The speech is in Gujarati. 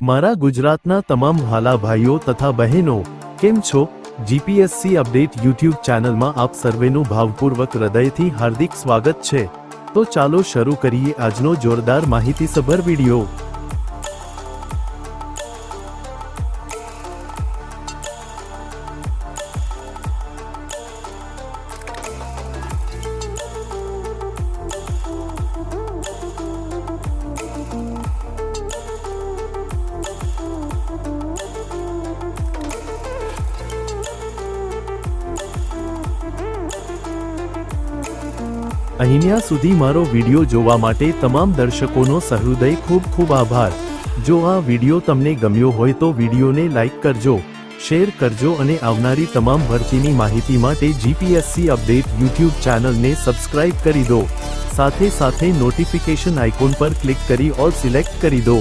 મારા ગુજરાતના તમામ વહાલા ભાઈઓ તથા બહેનો કેમ છો? જીપીએસસી અપડેટ યુટ્યુબ ચેનલમાં આપ સર્વેનું ભાવપૂર્વક હૃદયથી હાર્દિક સ્વાગત છે। તો ચાલો શરૂ કરીએ આજનો જોરદાર માહિતીસભર વિડિયો। અહીંયા સુધી મારો વિડિયો જોવા માટે તમામ દર્શકોનો સહૃદય ખૂબ ખૂબ આભાર। જો આ વિડિયો તમને ગમ્યો હોય તો વિડિયોને લાઈક કરજો, શેર કરજો અને આવનારી તમામ ભરતીની માહિતી માટે જીપીએસસી અપડેટ યુટ્યુબ ચેનલને સબસ્ક્રાઇબ કરી દો। સાથે સાથે નોટિફિકેશન આઇકોન પર ક્લિક કરી ઓલ સિલેક્ટ કરી દો।